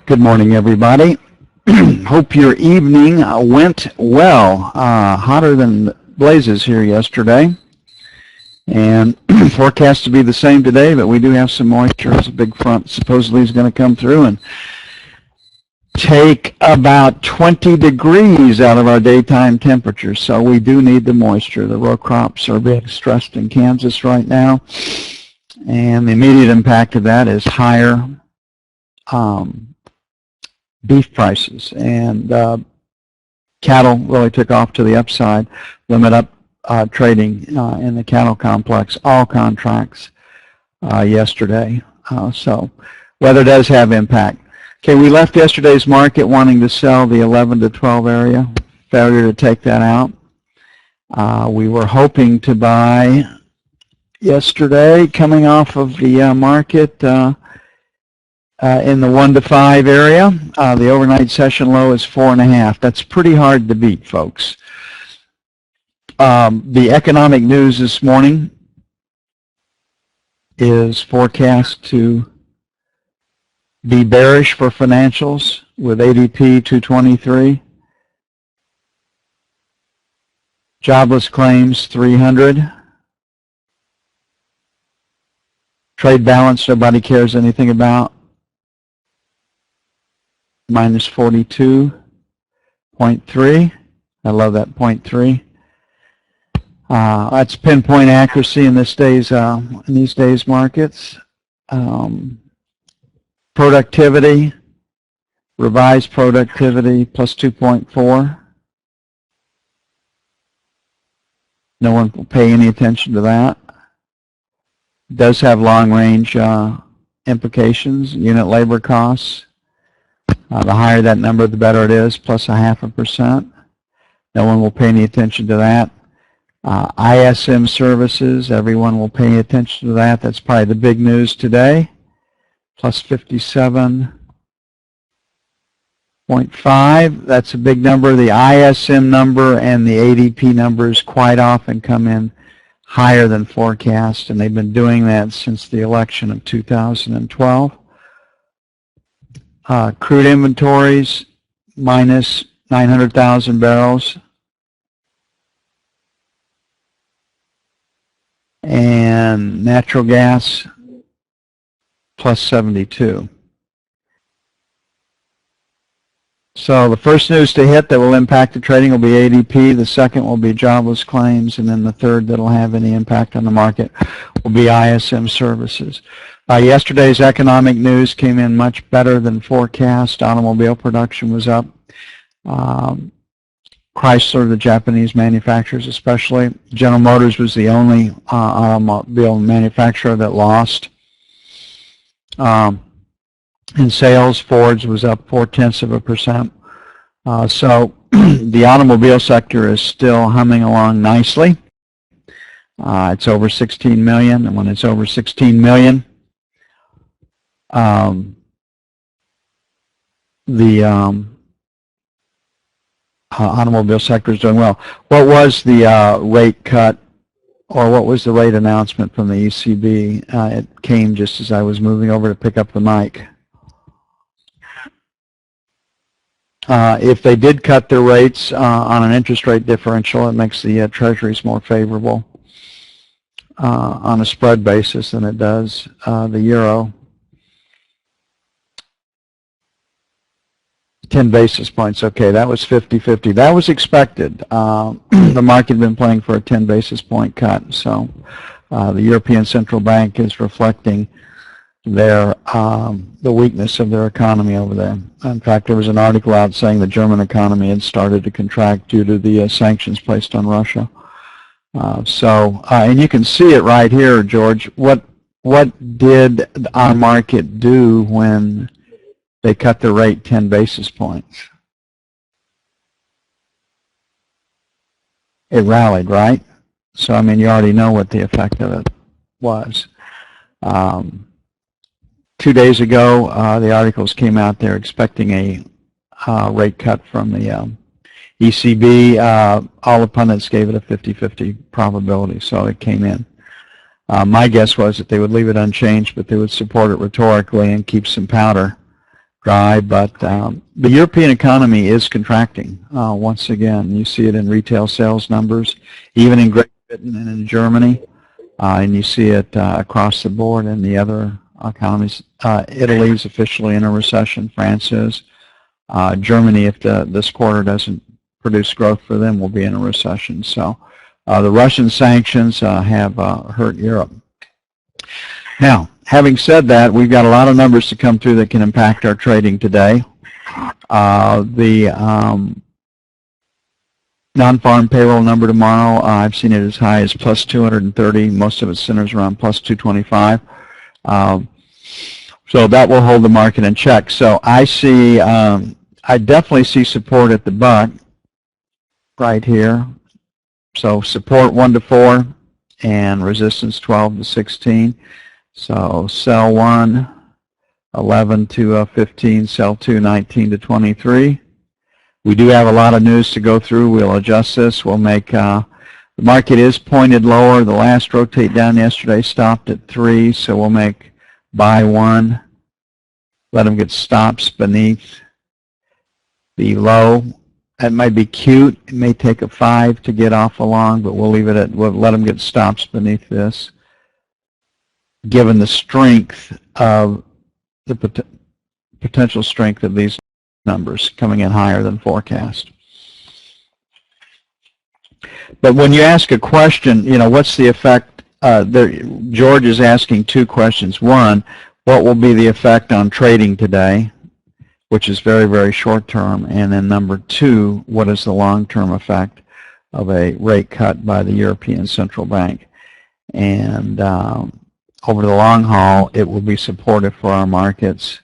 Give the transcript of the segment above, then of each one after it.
Good morning, everybody. Hope your evening went well. Hotter than blazes here yesterday. And forecast to be the same today, but we do have some moisture as a big front supposedly is going to come through and take about 20 degrees out of our daytime temperature. So we do need the moisture. The row crops are being stressed in Kansas right now. And the immediate impact of that is higher beef prices. And cattle really took off to the upside, limit up trading in the cattle complex, all contracts yesterday. So weather does have impact. Okay, we left yesterday's market wanting to sell the 11 to 12 area. Failure to take that out. We were hoping to buy yesterday, coming off of the market in the 1 to 5 area. The overnight session low is 4.5. That's pretty hard to beat, folks. The economic news this morning is forecast to be bearish for financials with ADP 223. Jobless claims 300. Trade balance nobody cares anything about. Minus 42.3. I love that 0.3. That's pinpoint accuracy in these days markets. Productivity, revised productivity plus 2.4. No one will pay any attention to that. It does have long-range implications. Unit labor costs. The higher that number, the better it is, plus 0.5%. No one will pay any attention to that. ISM services, everyone will pay attention to that. That's probably the big news today. Plus 57.5. That's a big number. The ISM number and the ADP numbers quite often come in higher than forecast, and they've been doing that since the election of 2012. Crude inventories, minus 900,000 barrels. And natural gas, plus 72. So the first news to hit that will impact the trading will be ADP. The second will be jobless claims. And then the third that will have any impact on the market will be ISM services. Yesterday's economic news came in much better than forecast. Automobile production was up. Chrysler, the Japanese manufacturers especially. General Motors was the only automobile manufacturer that lost. In sales, Ford's was up 0.4%. So the automobile sector is still humming along nicely. It's over 16 million, and when it's over 16 million, the automobile sector is doing well. What was the rate cut, or what was the rate announcement from the ECB? It came just as I was moving over to pick up the mic. If they did cut their rates on an interest rate differential, it makes the treasuries more favorable on a spread basis than it does the euro. 10 basis points. Okay, that was 50-50. That was expected. The market had been playing for a 10 basis point cut. So the European Central Bank is reflecting their the weakness of their economy over there. In fact, there was an article out saying the German economy had started to contract due to the sanctions placed on Russia. And you can see it right here, George. What did our market do when they cut the rate 10 basis points? It rallied, right? So, I mean, you already know what the effect of it was. 2 days ago, the articles came out there expecting a rate cut from the ECB. All the pundits gave it a 50-50 probability, so it came in. My guess was that they would leave it unchanged, but they would support it rhetorically and keep some powder dry, but the European economy is contracting once again. You see it in retail sales numbers, even in Great Britain and in Germany, and you see it across the board in the other economies. Italy's officially in a recession. France is. Germany, if this quarter doesn't produce growth for them, will be in a recession. So the Russian sanctions have hurt Europe. Now, having said that, we've got a lot of numbers to come through that can impact our trading today. The non-farm payroll number tomorrow, I've seen it as high as plus 230. Most of it centers around plus 225. So that will hold the market in check. So I see, I definitely see support at the buck right here. So support 1 to 4 and resistance 12 to 16. So sell 1, 11 to 15, sell 2, 19 to 23. We do have a lot of news to go through. We'll adjust this. We'll make, the market is pointed lower. The last rotate down yesterday stopped at 3, so we'll make buy 1. Let them get stops beneath the low. That might be cute. It may take a 5 to get off along, but we'll leave it at, we'll let them get stops beneath this, given the strength of the potential strength of these numbers coming in higher than forecast. But when you ask a question, you know, what's the effect? George is asking 2 questions. One, what will be the effect on trading today, which is very, very short term? And then number 2, what is the long-term effect of a rate cut by the European Central Bank? And over the long haul, it will be supportive for our markets.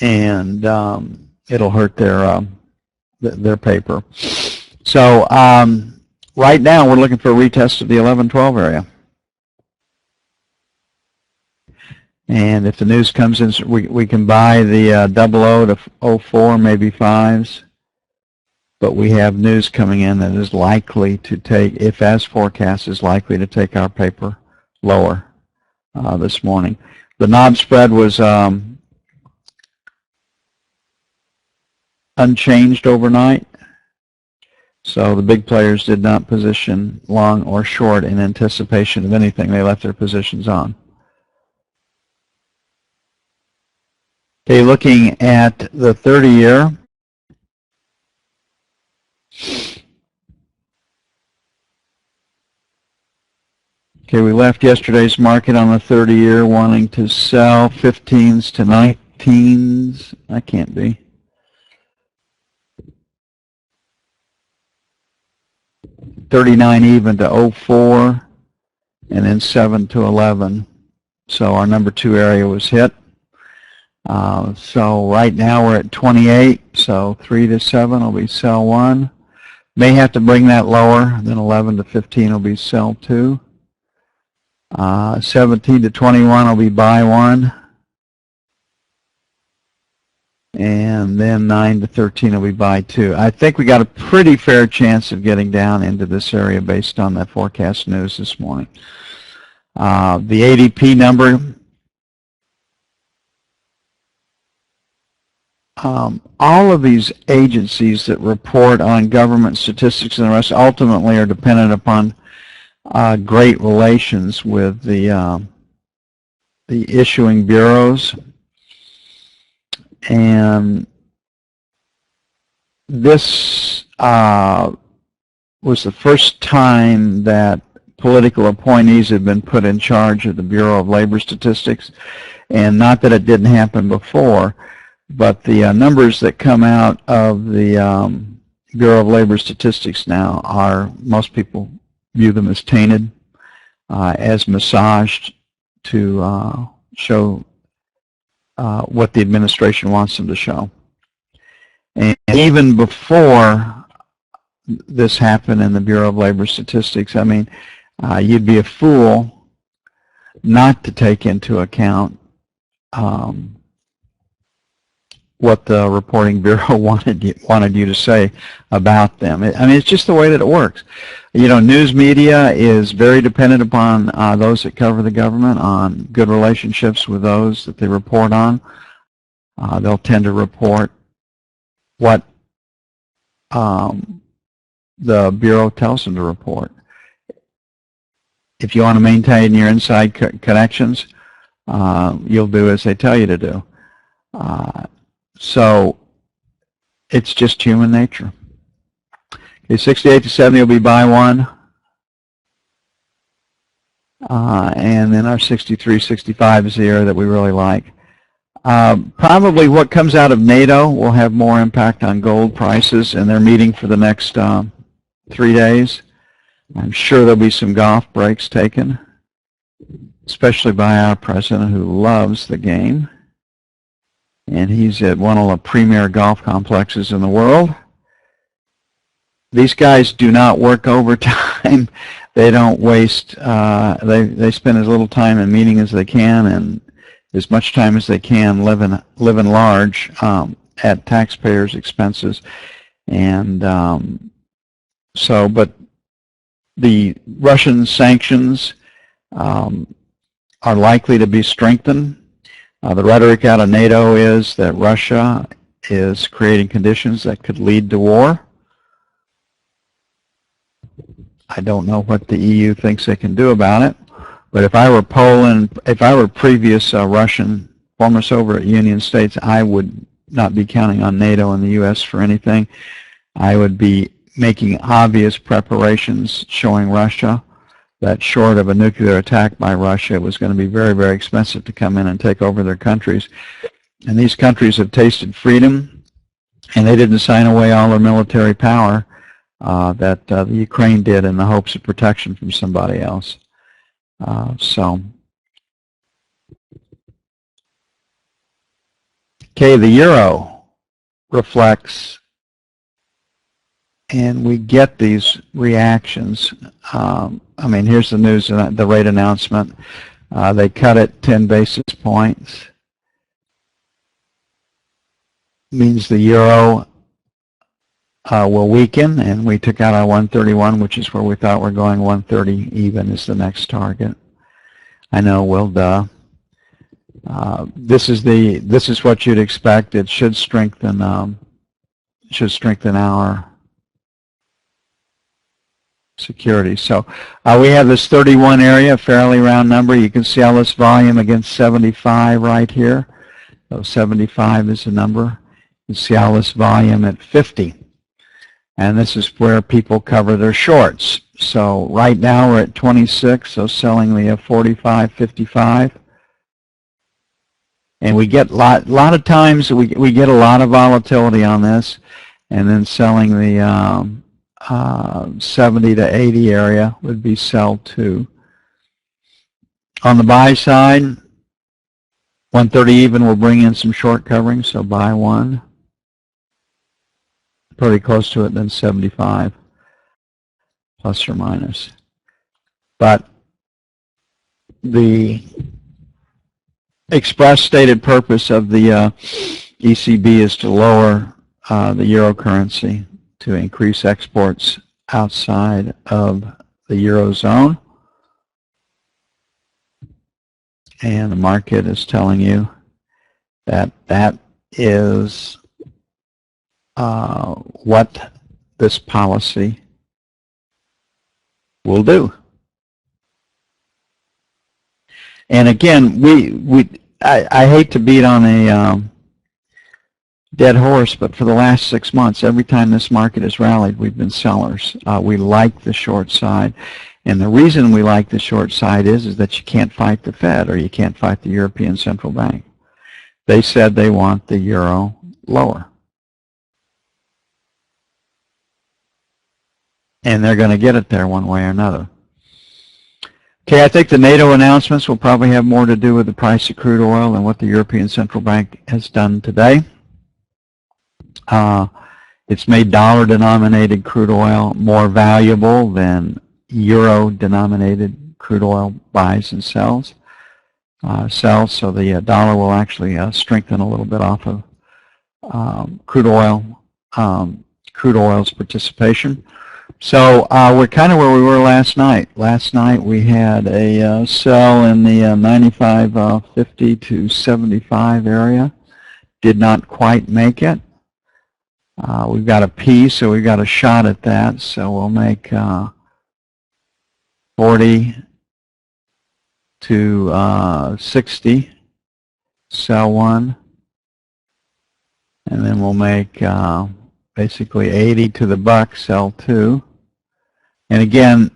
And it'll hurt their paper. So right now, we're looking for a retest of the 11-12 area. And if the news comes in, we can buy the 00 to 04, maybe 5s. But we have news coming in that is likely to take, if as forecast, is likely to take our paper lower this morning. The knob spread was unchanged overnight. So the big players did not position long or short in anticipation of anything. They left their positions on. Okay, looking at the 30-year. Okay, we left yesterday's market on the 30-year wanting to sell 15s to 19s. That can't be. 39 even to 04, and then 7 to 11. So our number 2 area was hit. So right now we're at 28, so 3 to 7 will be sell 1. May have to bring that lower, then 11 to 15 will be sell 2. 17 to 21 will be buy 1. And then 9 to 13 will be buy 2. I think we got a pretty fair chance of getting down into this area based on that forecast news this morning. The ADP number, all of these agencies that report on government statistics and the rest ultimately are dependent upon great relations with the issuing bureaus. And this was the first time that political appointees have been put in charge of the Bureau of Labor Statistics. And not that it didn't happen before, but the numbers that come out of the Bureau of Labor Statistics now are, most people view them as tainted, as massaged to show what the administration wants them to show. And even before this happened in the Bureau of Labor Statistics, I mean, you'd be a fool not to take into account what the reporting bureau wanted you to say about them. I mean, it's just the way that it works. You know, news media is very dependent upon those that cover the government, on good relationships with those that they report on. They'll tend to report what the bureau tells them to report. If you want to maintain your inside connections, you'll do as they tell you to do. So it's just human nature. Okay, 68 to 70 will be buy one. And then our 63, 65 is the area that we really like. Probably what comes out of NATO will have more impact on gold prices, and they're meeting for the next 3 days. I'm sure there'll be some golf breaks taken, especially by our president who loves the game. And he's at one of the premier golf complexes in the world. These guys do not work overtime. They don't waste, they spend as little time in meeting as they can and as much time as they can living large at taxpayers' expenses. And but the Russian sanctions are likely to be strengthened. The rhetoric out of NATO is that Russia is creating conditions that could lead to war. I don't know what the EU thinks they can do about it, but if I were Poland, if I were previous Russian former Soviet Union states, I would not be counting on NATO and the U.S. for anything. I would be making obvious preparations showing Russia that short of a nuclear attack by Russia, it was going to be very, very expensive to come in and take over their countries. And these countries have tasted freedom, and they didn't sign away all their military power that the Ukraine did in the hopes of protection from somebody else. Okay, the euro reflects, and we get these reactions. I mean, here's the news, the rate announcement. They cut it 10 basis points. Means the euro will weaken, and we took out our 131, which is where we thought we're going. 130 even is the next target. I know, well, duh. This is what you'd expect. It should strengthen. Our security. So we have this 31 area, fairly round number. You can see all this volume against 75 right here. So 75 is the number. You can see all this volume at 50. And this is where people cover their shorts. So right now we're at 26, so selling the 45, 55. And we get a lot of times we get a lot of volatility on this, and then selling the 70 to 80 area would be sell 2. On the buy side, 130 even will bring in some short covering, so buy 1. Pretty close to it, then 75, plus or minus. But the express stated purpose of the ECB is to lower the euro currency, to increase exports outside of the Eurozone. And the market is telling you that that is what this policy will do. And again, I hate to beat on a dead horse, but for the last 6 months, every time this market has rallied, we've been sellers. We like the short side. And the reason we like the short side is that you can't fight the Fed, or you can't fight the European Central Bank. They said they want the euro lower. And they're going to get it there one way or another. Okay, I think the NATO announcements will probably have more to do with the price of crude oil than what the European Central Bank has done today. It's made dollar-denominated crude oil more valuable than euro-denominated crude oil buys and sells. So the dollar will actually strengthen a little bit off of crude oil's participation. So we're kind of where we were last night. Last night we had a sell in the 95.50 to 75 area. Did not quite make it. We've got a P, so we've got a shot at that. So we'll make 40 to 60, sell one, and then we'll make basically 80 to the buck, sell two. And again,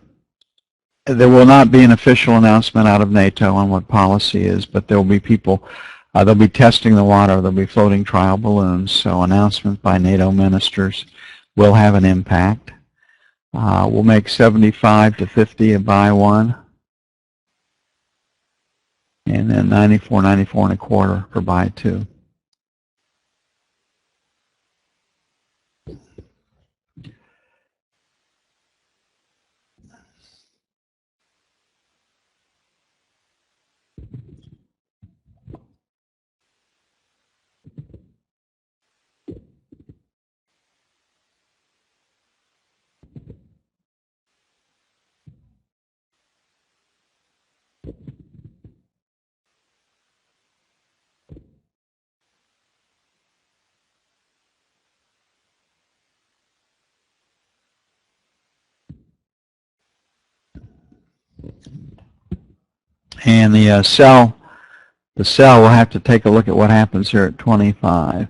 there will not be an official announcement out of NATO on what policy is, but there will be people, they'll be testing the water, there'll be floating trial balloons, so announcements by NATO ministers will have an impact. We'll make 75 to 50 a buy one, and then 94, 94 and a quarter for buy two. And the sell we'll have to take a look at what happens here at 25.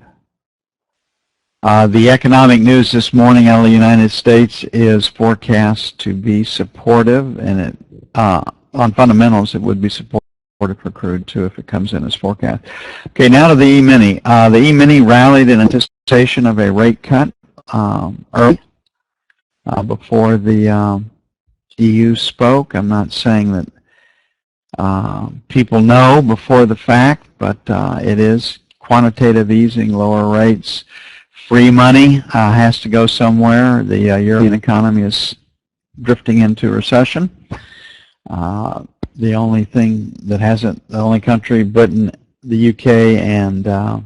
The economic news this morning out of the United States is forecast to be supportive, and on fundamentals it would be supportive for crude too if it comes in as forecast. Okay, now to the E-mini. The E-mini rallied in anticipation of a rate cut early before the EU spoke. I'm not saying that people know before the fact, but it is quantitative easing, lower rates. Free money has to go somewhere. The European economy is drifting into recession. The only thing that hasn't, the only country, Britain, the UK, and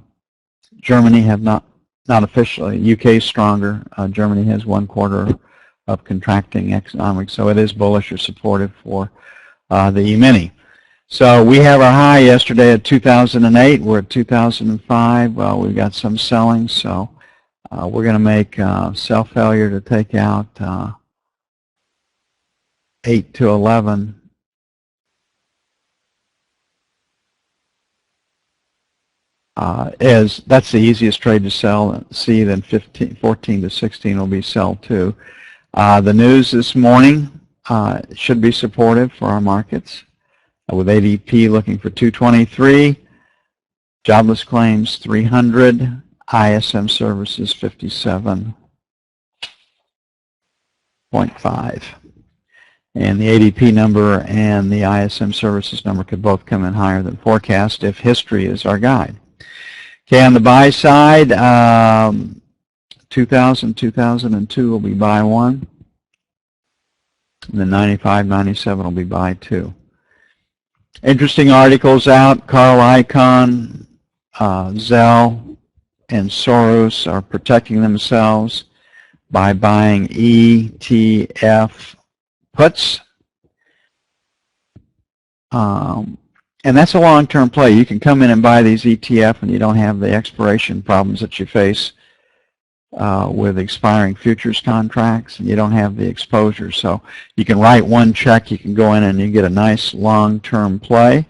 Germany have not officially. UK is stronger. Germany has 1 quarter of contracting economics, so it is bullish or supportive for the E-mini. So we have our high yesterday at 2008. We're at 2005. Well, we've got some selling, so we're going to make sell failure to take out 8 to 11. That's the easiest trade to sell. See, then 14 to 16 will be sell too. The news this morning should be supportive for our markets, with ADP looking for 223, jobless claims 300, ISM services 57.5. And the ADP number and the ISM services number could both come in higher than forecast if history is our guide. Okay, on the buy side, 2002 will be buy one. And then 95, 97 will be buy two. Interesting articles out. Carl Icahn, Zell, and Soros are protecting themselves by buying ETF puts. And that's a long-term play. You can come in and buy these ETF and you don't have the expiration problems that you face with expiring futures contracts, and you don't have the exposure. So you can write one check, you can go in and you get a nice long-term play.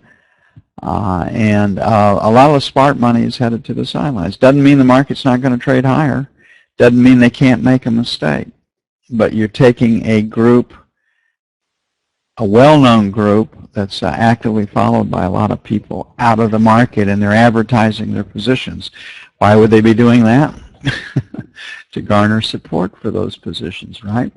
And a lot of the smart money is headed to the sidelines. Doesn't mean the market's not going to trade higher. Doesn't mean they can't make a mistake. But you're taking a group, a well-known group that's actively followed by a lot of people out of the market, and they're advertising their positions. Why would they be doing that? To garner support for those positions, right?